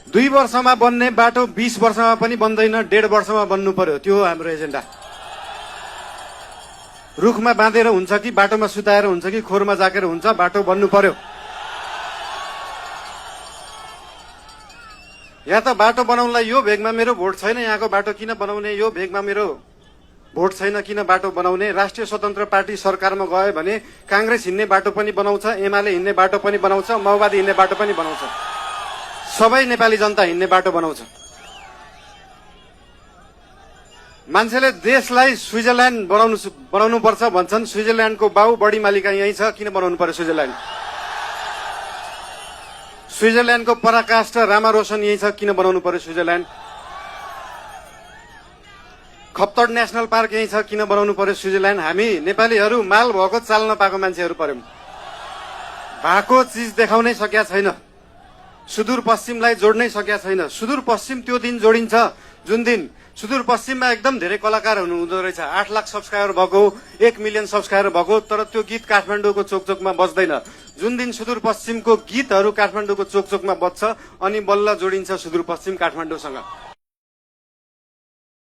2 वर्षमा बन्ने बाटो 20 वर्षमा पनि बन्दैन, 1.5 वर्षमा बन्नु पर्यो। त्यो हाम्रो एजेन्डा। रुखमा बाँधेर हुन्छ कि बाटोमा सुताएर हुन्छ कि खोरमा जाकेर हुन्छ, बाटो बन्नु पर्यो। या त बाटो बनाउनलाई यो भेगमा मेरो भोट छैन, यहाँको बाटो किन बनाउने, यो भेगमा मेरो भोट छैन किन बाटो बनाउने। राष्ट्रिय स्वतन्त्र पार्टी सरकारमा गयो भने कांग्रेस हिँड्ने बाटो पनि बनाउँछ, एमाले हिँड्ने बाटो पनि बनाउँछ, माओवादी हिँड्ने बाटो पनि बनाउँछ, सबै नेपाली जनता हिँड्ने बाटो बनाउँछ। मान्छेले देशलाई स्विजरल्यान्ड बनाउनु पर्छ भन्छन्। स्विजरल्यान्डको बाउ बढी मालिका यही छ, किन बनाउनु पर्यो स्विजरल्यान्ड? स्विजरल्यान्डको पराकाष्ठ रामा रोशन यही छ, किन बनाउनु पर्यो स्विजरल्यान्ड? खप्तड नेशनल पार्क यही छ, किन बनाउनु पर्यो स्विजरल्यान्ड? हामी नेपालीहरू माल भएको चाल नपाएको मान्छेहरू पर्यौं। भएको चीज देखाउनै सकेका छैन, सुदूरपश्चिमलाई जोड्नै सकेका छैन। सुदूरपश्चिम त्यो दिन जोडिन्छ जुन दिन सुदूरपश्चिममा एकदम धेरै कलाकार हुँदो रहेछ। 8 लाख सब्सक्राइबर भएको, 1 मिलियन सब्सक्राइबर भएको, तर त्यो गीत काठमाडौँको चोकचोकमा बज्दैन। जुन दिन सुदूरपश्चिमको गीतहरू काठमाडौँको चोकचोकमा बज्छ अनि बल्ल जोडिन्छ सुदूरपश्चिम काठमाडौँसँग।